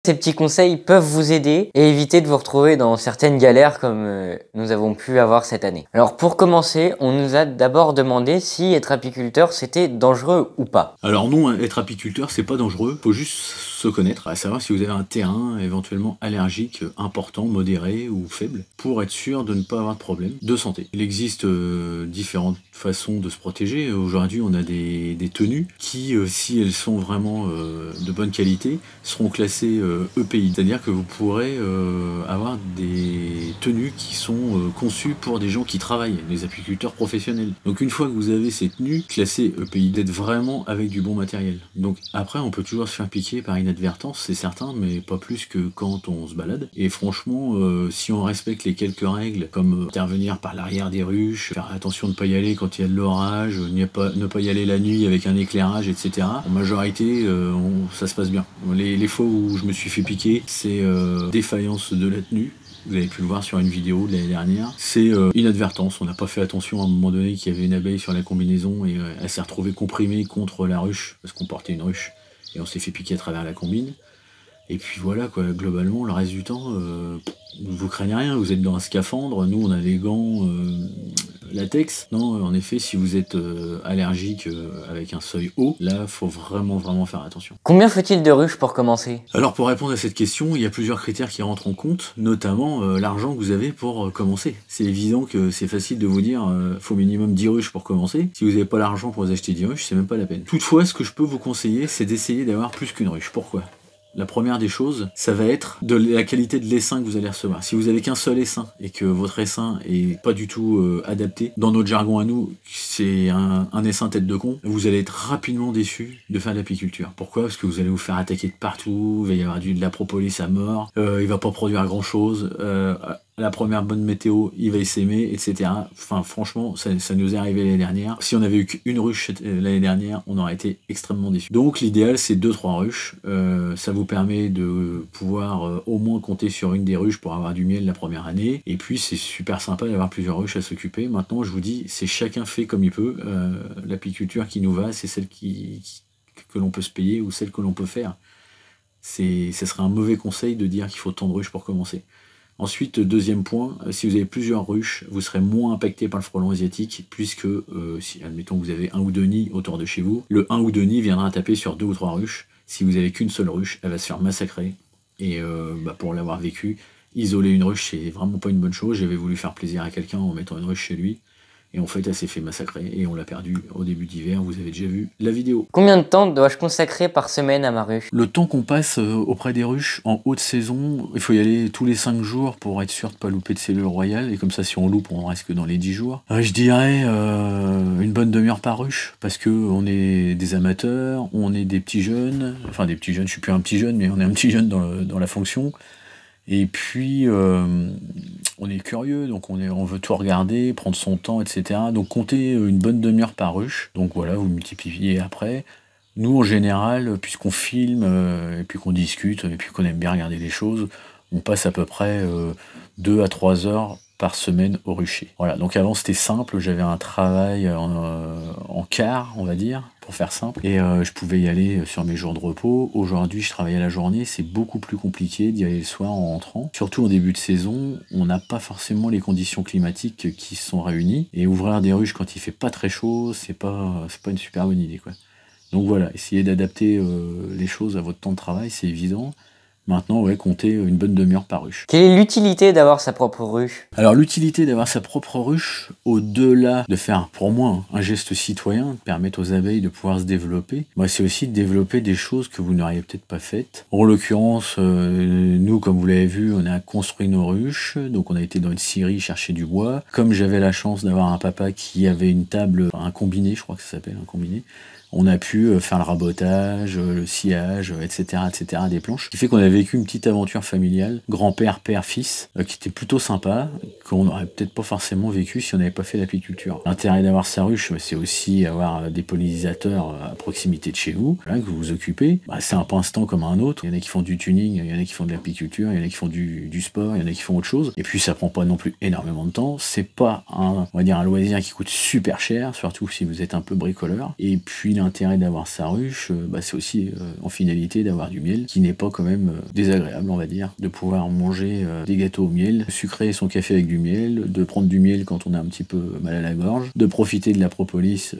Ces petits conseils peuvent vous aider et éviter de vous retrouver dans certaines galères comme nous avons pu avoir cette année. Alors pour commencer, on nous a d'abord demandé si être apiculteur c'était dangereux ou pas. Alors non, être apiculteur c'est pas dangereux, faut juste se connaître, à savoir si vous avez un terrain éventuellement allergique important, modéré ou faible, pour être sûr de ne pas avoir de problème de santé. Il existe différentes façons de se protéger. Aujourd'hui on a des tenues qui, si elles sont vraiment de bonne qualité, seront classées EPI, c'est-à-dire que vous pourrez avoir des tenues qui sont conçues pour des gens qui travaillent, des apiculteurs professionnels. Donc une fois que vous avez ces tenues classées EPI, d'être vraiment avec du bon matériel. Donc après on peut toujours se faire piquer par inadvertance, c'est certain, mais pas plus que quand on se balade. Et franchement, si on respecte les quelques règles, comme intervenir par l'arrière des ruches, faire attention de ne pas y aller quand il y a de l'orage, ne pas y aller la nuit avec un éclairage, etc. En majorité, ça se passe bien. Les fois où je me suis fait piquer, c'est défaillance de la tenue. Vous avez pu le voir sur une vidéo de l'année dernière. C'est inadvertance, on n'a pas fait attention à un moment donné qu'il y avait une abeille sur la combinaison et elle s'est retrouvée comprimée contre la ruche, parce qu'on portait une ruche, et on s'est fait piquer à travers la combine. Et puis voilà quoi, globalement, le reste du temps, vous craignez rien, vous êtes dans un scaphandre, nous on a des gants latex. Non, en effet, si vous êtes allergique avec un seuil haut, là, faut vraiment faire attention. Combien faut-il de ruches pour commencer? Alors pour répondre à cette question, il y a plusieurs critères qui rentrent en compte, notamment l'argent que vous avez pour commencer. C'est évident que c'est facile de vous dire, faut minimum 10 ruches pour commencer. Si vous n'avez pas l'argent pour vous acheter 10 ruches, c'est même pas la peine. Toutefois, ce que je peux vous conseiller, c'est d'essayer d'avoir plus qu'une ruche. Pourquoi ? La première des choses, ça va être de la qualité de l'essaim que vous allez recevoir. Si vous avez qu'un seul essaim et que votre essaim est pas du tout adapté, dans notre jargon à nous, c'est un essaim tête de con, vous allez être rapidement déçu de faire de l'apiculture. Pourquoi ? Parce que vous allez vous faire attaquer de partout, il va y avoir de la propolis à mort, il va pas produire grand chose, la première bonne météo, il va essaimer, etc. Enfin, franchement, ça nous est arrivé l'année dernière. Si on avait eu qu'une ruche l'année dernière, on aurait été extrêmement déçus. Donc, l'idéal, c'est 2-3 ruches. Ça vous permet de pouvoir au moins compter sur une des ruches pour avoir du miel la première année. Et puis, c'est super sympa d'avoir plusieurs ruches à s'occuper. Maintenant, je vous dis, c'est chacun fait comme il peut. L'apiculture qui nous va, c'est celle que l'on peut se payer ou celle que l'on peut faire. Ce serait un mauvais conseil de dire qu'il faut tant de ruches pour commencer. Ensuite, deuxième point, si vous avez plusieurs ruches, vous serez moins impacté par le frelon asiatique, puisque, si admettons que vous avez un ou deux nids autour de chez vous, le 1 ou 2 nids viendra taper sur 2 ou 3 ruches. Si vous avez qu'une seule ruche, elle va se faire massacrer. Et pour l'avoir vécu, isoler une ruche, c'est vraiment pas une bonne chose. J'avais voulu faire plaisir à quelqu'un en mettant une ruche chez lui. Et en fait, elle s'est fait massacrer et on l'a perdue au début d'hiver. Vous avez déjà vu la vidéo. Combien de temps dois-je consacrer par semaine à ma ruche? Le temps qu'on passe auprès des ruches en haute saison, il faut y aller tous les 5 jours pour être sûr de ne pas louper de cellules royales. Et comme ça, si on loupe, on reste que dans les 10 jours. Je dirais une bonne demi-heure par ruche, parce que on est des amateurs, on est des petits jeunes. Enfin, des petits jeunes, je suis plus un petit jeune, mais on est un petit jeune dans la fonction. Et puis, on est curieux, donc on veut tout regarder, prendre son temps, etc. Donc, comptez une bonne demi-heure par ruche. Donc, voilà, vous multipliez après. Nous, en général, puisqu'on filme, et puis qu'on discute, et puis qu'on aime bien regarder des choses, on passe à peu près 2 à 3 heures par semaine au rucher. Voilà, donc avant c'était simple, j'avais un travail en quart, on va dire, pour faire simple, et je pouvais y aller sur mes jours de repos. Aujourd'hui, je travaille à la journée, c'est beaucoup plus compliqué d'y aller le soir en rentrant. Surtout au début de saison, on n'a pas forcément les conditions climatiques qui sont réunies, et ouvrir des ruches quand il fait pas très chaud, c'est pas une super bonne idée, quoi. Donc voilà, essayez d'adapter les choses à votre temps de travail, c'est évident. Maintenant, ouais, comptez une bonne demi-heure par ruche. Quelle est l'utilité d'avoir sa propre ruche? Alors l'utilité d'avoir sa propre ruche, au-delà de faire, pour moi, un geste citoyen, de permettre aux abeilles de pouvoir se développer, moi, c'est aussi de développer des choses que vous n'auriez peut-être pas faites. En l'occurrence, nous, comme vous l'avez vu, on a construit nos ruches, donc on a été dans une scierie chercher du bois. Comme j'avais la chance d'avoir un papa qui avait une table, un combiné, je crois que ça s'appelle un combiné, on a pu faire le rabotage, le sciage, etc., des planches. Ce qui fait qu'on a vécu une petite aventure familiale, grand-père, père, fils, qui était plutôt sympa, qu'on n'aurait peut-être pas forcément vécu si on n'avait pas fait l'apiculture. L'intérêt d'avoir sa ruche, c'est aussi avoir des pollinisateurs à proximité de chez vous, que vous vous occupez. C'est un passe-temps comme un autre. Il y en a qui font du tuning, il y en a qui font de l'apiculture, il y en a qui font du sport, il y en a qui font autre chose. Et puis ça prend pas non plus énormément de temps. C'est pas on va dire un loisir qui coûte super cher, surtout si vous êtes un peu bricoleur. Et puis l'intérêt d'avoir sa ruche, c'est aussi en finalité d'avoir du miel, qui n'est pas quand même désagréable, on va dire, de pouvoir manger des gâteaux au miel, sucrer son café avec du miel, de prendre du miel quand on a un petit peu mal à la gorge, de profiter de la propolis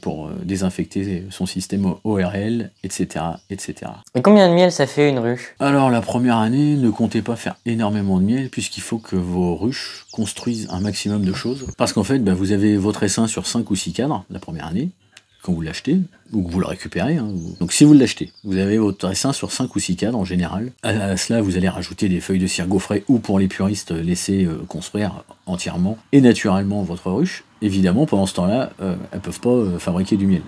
pour désinfecter son système ORL, etc., etc. Et combien de miel ça fait une ruche? Alors la première année, ne comptez pas faire énormément de miel, puisqu'il faut que vos ruches construisent un maximum de choses. Parce qu'en fait, vous avez votre essaim sur 5 ou 6 cadres la première année, quand vous l'achetez, ou que vous le récupérez. Donc si vous l'achetez, vous avez votre essaim sur 5 ou 6 cadres en général. À cela, vous allez rajouter des feuilles de cire gaufrée, ou pour les puristes, laisser construire entièrement et naturellement votre ruche. Évidemment, pendant ce temps-là, elles peuvent pas fabriquer du miel.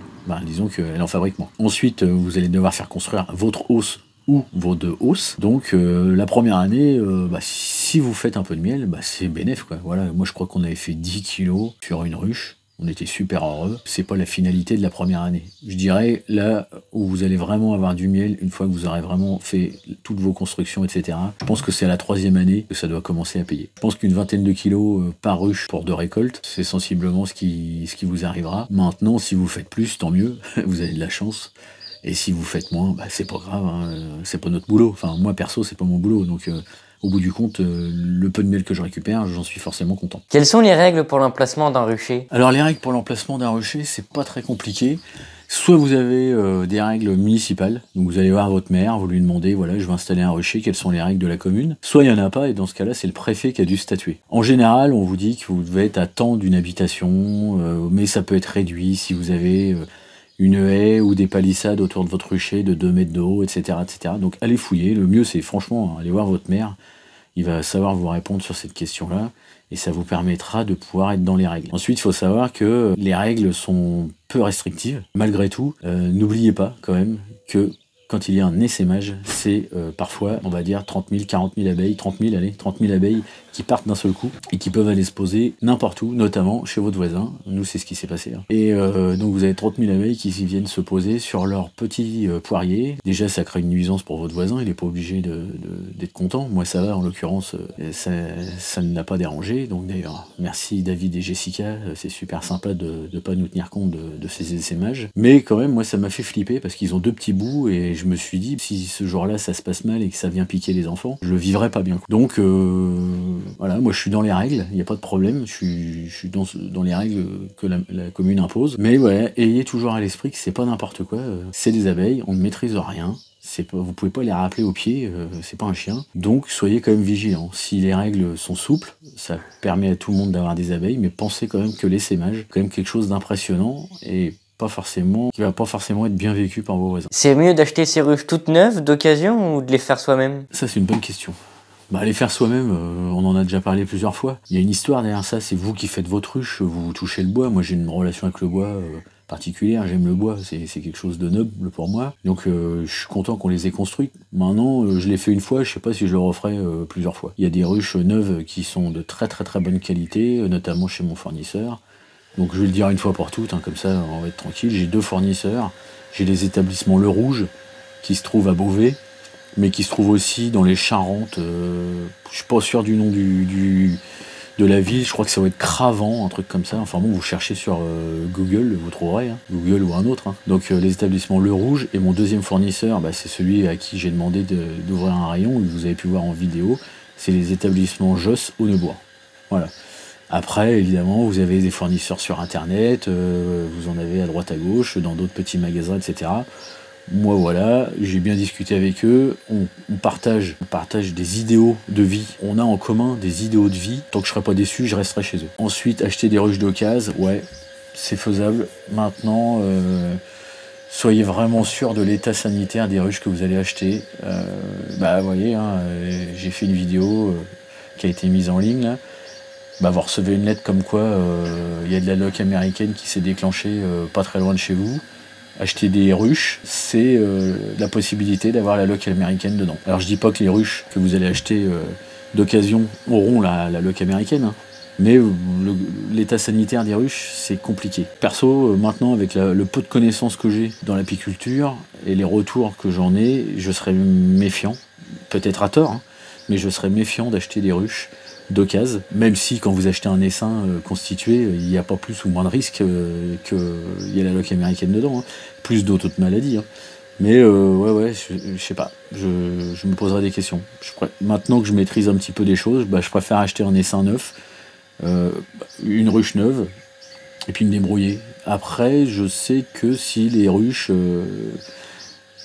Disons qu'elles en fabriquent moins. Ensuite, vous allez devoir faire construire votre hausse ou vos 2 hausses. Donc la première année, si vous faites un peu de miel, c'est bénéf, quoi. Voilà, moi je crois qu'on avait fait 10 kilos sur une ruche. On était super heureux. C'est pas la finalité de la première année. Je dirais là où vous allez vraiment avoir du miel, une fois que vous aurez vraiment fait toutes vos constructions, etc. Je pense que c'est à la 3e année que ça doit commencer à payer. Je pense qu'une vingtaine de kilos par ruche pour 2 récoltes, c'est sensiblement ce qui vous arrivera. Maintenant, si vous faites plus, tant mieux. Vous avez de la chance. Et si vous faites moins, c'est pas grave. C'est pas notre boulot. Enfin, moi perso, c'est pas mon boulot. Donc au bout du compte, le peu de miel que je récupère, j'en suis forcément content. Quelles sont les règles pour l'emplacement d'un rucher? Alors les règles pour l'emplacement d'un rucher, c'est pas très compliqué. Soit vous avez des règles municipales, donc vous allez voir votre maire, vous lui demandez, voilà, je veux installer un rucher, quelles sont les règles de la commune. Soit il n'y en a pas, et dans ce cas-là, c'est le préfet qui a dû statuer. En général, on vous dit que vous devez être à temps d'une habitation, mais ça peut être réduit si vous avez une haie ou des palissades autour de votre rucher de 2 mètres de haut, etc., etc. Donc allez fouiller, le mieux c'est franchement aller voir votre maire, il va savoir vous répondre sur cette question-là, et ça vous permettra de pouvoir être dans les règles. Ensuite, il faut savoir que les règles sont peu restrictives, malgré tout. N'oubliez pas quand même que quand il y a un essaimage, c'est parfois, on va dire, 30 000, 40 000 abeilles, 30 000 abeilles qui partent d'un seul coup et qui peuvent aller se poser n'importe où, notamment chez votre voisin. Nous, c'est ce qui s'est passé. Et donc, vous avez 30 000 abeilles qui viennent se poser sur leur petit poirier. Déjà, ça crée une nuisance pour votre voisin, il n'est pas obligé d'être content. Moi, ça va, en l'occurrence, ça ne l'a pas dérangé. Donc, d'ailleurs, merci David et Jessica, c'est super sympa de ne pas nous tenir compte de ces essaimages. Mais quand même, moi, ça m'a fait flipper parce qu'ils ont 2 petits bouts et je me suis dit, si ce jour-là, ça se passe mal et que ça vient piquer les enfants, je le vivrais pas bien. Donc, voilà, moi je suis dans les règles, il n'y a pas de problème, je suis dans les règles que la commune impose. Mais voilà, ayez toujours à l'esprit que c'est pas n'importe quoi, c'est des abeilles, on ne maîtrise rien. Vous pouvez pas les rappeler au pied, c'est pas un chien. Donc soyez quand même vigilants. Si les règles sont souples, ça permet à tout le monde d'avoir des abeilles, mais pensez quand même que l'essaimage est quand même quelque chose d'impressionnant et qui va pas forcément être bien vécu par vos voisins. C'est mieux d'acheter ces ruches toutes neuves, d'occasion, ou de les faire soi-même? Ça c'est une bonne question. Les faire soi-même, on en a déjà parlé plusieurs fois. Il y a une histoire derrière ça, c'est vous qui faites votre ruche, vous touchez le bois. Moi j'ai une relation avec le bois particulière, j'aime le bois, c'est quelque chose de noble pour moi. Donc je suis content qu'on les ait construites. Maintenant, je l'ai fait une fois, je sais pas si je le referai plusieurs fois. Il y a des ruches neuves qui sont de très très très bonne qualité, notamment chez mon fournisseur. Donc je vais le dire une fois pour toutes, comme ça on va être tranquille. J'ai 2 fournisseurs, j'ai les établissements Le Rouge, qui se trouvent à Beauvais, mais qui se trouve aussi dans les Charentes. Je suis pas sûr du nom de la ville, je crois que ça va être Cravant, un truc comme ça. Enfin bon, vous cherchez sur Google, vous trouverez, Google ou un autre. Donc les établissements Le Rouge, et mon deuxième fournisseur, c'est celui à qui j'ai demandé d'ouvrir un rayon, que vous avez pu voir en vidéo, c'est les établissements Josse Haunebois. Voilà. Après, évidemment, vous avez des fournisseurs sur Internet, vous en avez à droite à gauche, dans d'autres petits magasins, etc. Moi voilà, j'ai bien discuté avec eux, on partage des idéaux de vie, on a en commun des idéaux de vie, tant que je serai pas déçu, je resterai chez eux. Ensuite, acheter des ruches d'occasion, ouais, c'est faisable. Maintenant, soyez vraiment sûr de l'état sanitaire des ruches que vous allez acheter. Vous voyez, j'ai fait une vidéo qui a été mise en ligne, là. Vous recevez une lettre comme quoi il y a de la loque américaine qui s'est déclenchée pas très loin de chez vous. Acheter des ruches, c'est la possibilité d'avoir la loque américaine dedans. Alors je dis pas que les ruches que vous allez acheter d'occasion auront la loque américaine, mais l'état sanitaire des ruches, c'est compliqué. Perso, maintenant, avec le peu de connaissances que j'ai dans l'apiculture et les retours que j'en ai, je serais méfiant, peut-être à tort, mais je serais méfiant d'acheter des ruches d'occasion, même si quand vous achetez un essaim constitué, il n'y a pas plus ou moins de risque qu'il y a la loque américaine dedans, hein. Plus d'autres maladies. Hein. Mais ouais, je sais pas, je me poserai des questions. Maintenant que je maîtrise un petit peu des choses, je préfère acheter un essaim neuf, une ruche neuve, et puis me débrouiller. Après, je sais que si les ruches...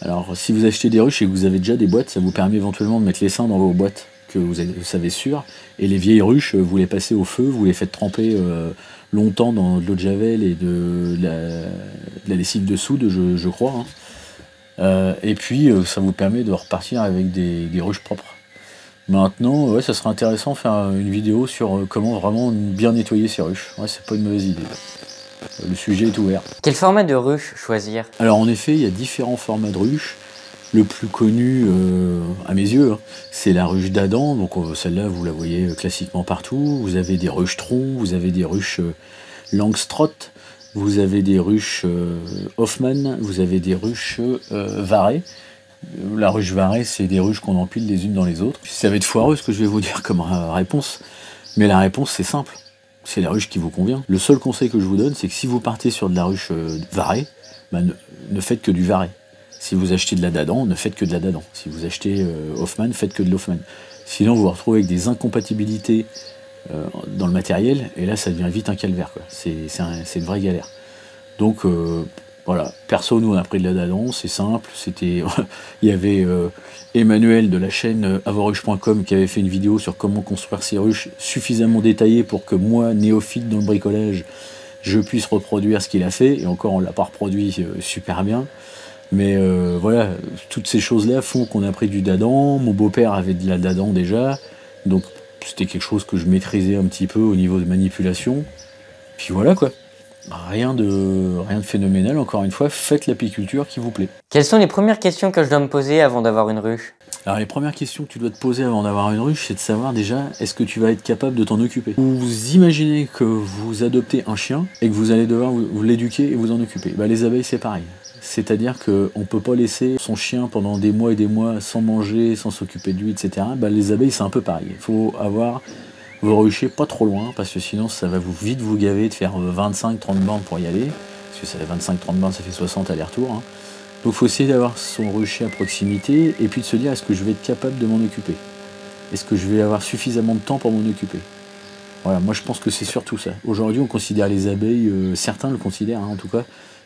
alors, si vous achetez des ruches et que vous avez déjà des boîtes, ça vous permet éventuellement de mettre l'essaim dans vos boîtes, que vous savez sûr. Et les vieilles ruches, vous les passez au feu, vous les faites tremper longtemps dans de l'eau de javel et de la lessive de soude, je crois. Hein. Et puis, ça vous permet de repartir avec des ruches propres. Maintenant, ouais, ça serait intéressant de faire une vidéo sur comment vraiment bien nettoyer ces ruches. Ouais, c'est pas une mauvaise idée. Le sujet est ouvert. Quel format de ruche choisir? Alors en effet, il y a différents formats de ruches. Le plus connu, à mes yeux, hein, c'est la ruche d'Adam. Donc celle-là, vous la voyez classiquement partout. Vous avez des ruches tronc, vous avez des ruches Langstroth, vous avez des ruches Hoffmann, vous avez des ruches Varé. La ruche Varé, c'est des ruches qu'on empile les unes dans les autres. Ça va être foireux ce que je vais vous dire comme réponse, mais la réponse c'est simple. C'est la ruche qui vous convient. Le seul conseil que je vous donne, c'est que si vous partez sur de la ruche Varé, ne faites que du Varé. Si vous achetez de la d'Adam, ne faites que de la d'Adam. Si vous achetez Hoffmann, faites que de l'Hoffmann. Sinon, vous vous retrouvez avec des incompatibilités dans le matériel, et là, ça devient vite un calvaire, quoi. C'est une vraie galère. Donc, voilà. Perso, nous, on a pris de la d'Adam, c'est simple. Il y avait Emmanuel de la chaîne avoruche.com qui avait fait une vidéo sur comment construire ces ruches suffisamment détaillée pour que moi, néophyte dans le bricolage, je puisse reproduire ce qu'il a fait. Et encore, on ne l'a pas reproduit super bien. Mais voilà, toutes ces choses-là font qu'on a pris du d'Adam. Mon beau-père avait de la d'Adam déjà. Donc, c'était quelque chose que je maîtrisais un petit peu au niveau de manipulation. Puis voilà, quoi. Rien de phénoménal, encore une fois, faites l'apiculture qui vous plaît. Quelles sont les premières questions que je dois me poser avant d'avoir une ruche? Alors les premières questions que tu dois te poser avant d'avoir une ruche, c'est de savoir déjà, est-ce que tu vas être capable de t'en occuper? Vous imaginez que vous adoptez un chien et que vous allez devoir vous l'éduquer et vous en occuper. Les abeilles c'est pareil. C'est-à-dire qu'on ne peut pas laisser son chien pendant des mois et des mois sans manger, sans s'occuper de lui, etc. Les abeilles c'est un peu pareil. Il faut avoir vos ruchers pas trop loin, parce que sinon ça va vite vous gaver de faire 25-30 bornes pour y aller, parce que ça fait 25-30 bornes, ça fait 60 allers-retours. Hein. Donc il faut essayer d'avoir son rucher à proximité, et puis de se dire, est-ce que je vais être capable de m'en occuper? Est-ce que je vais avoir suffisamment de temps pour m'en occuper? Voilà, moi je pense que c'est surtout ça. Aujourd'hui on considère les abeilles, certains le considèrent en tout cas,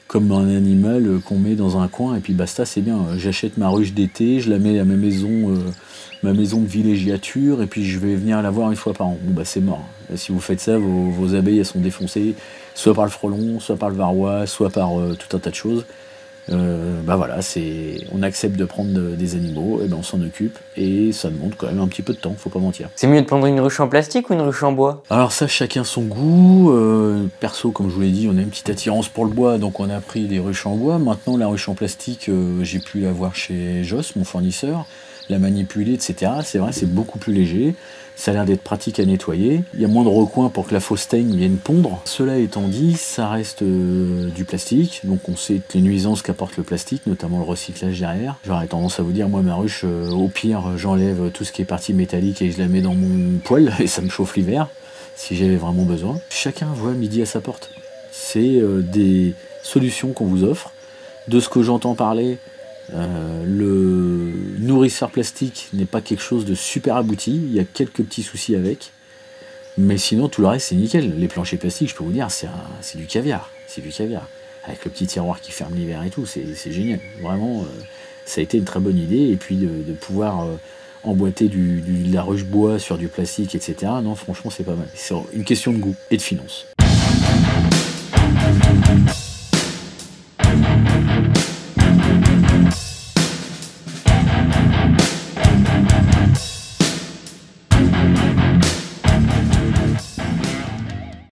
comme un animal qu'on met dans un coin, et puis basta, c'est bien. J'achète ma ruche d'été, je la mets à ma maison de villégiature, et puis je vais venir la voir une fois par an. Bon c'est mort. Si vous faites ça, vos abeilles elles sont défoncées, soit par le frelon, soit par le varroa, soit par tout un tas de choses. Voilà, on accepte de prendre des animaux, et on s'en occupe, et ça demande quand même un petit peu de temps, faut pas mentir. C'est mieux de prendre une ruche en plastique ou une ruche en bois? Alors ça, chacun son goût. Perso, comme je vous l'ai dit, on a une petite attirance pour le bois, donc on a pris des ruches en bois. Maintenant, la ruche en plastique, j'ai pu la voir chez Joss, mon fournisseur, la manipuler, etc. C'est vrai, c'est beaucoup plus léger. Ça a l'air d'être pratique à nettoyer. Il y a moins de recoins pour que la fausse teigne vienne pondre. Cela étant dit, ça reste du plastique. Donc on sait les nuisances qu'apporte le plastique, notamment le recyclage derrière. J'aurais tendance à vous dire, moi ma ruche, au pire, j'enlève tout ce qui est partie métallique et je la mets dans mon poêle et ça me chauffe l'hiver, si j'avais vraiment besoin. Chacun voit midi à sa porte. C'est des solutions qu'on vous offre. De ce que j'entends parler, le nourrisseur plastique n'est pas quelque chose de super abouti, il y a quelques petits soucis avec, mais sinon tout le reste c'est nickel. Les planchers plastiques, je peux vous dire, c'est du caviar, avec le petit tiroir qui ferme l'hiver et tout, c'est génial, vraiment, ça a été une très bonne idée. Et puis de pouvoir emboîter de la ruche bois sur du plastique, etc., non franchement c'est pas mal, c'est une question de goût et de finance.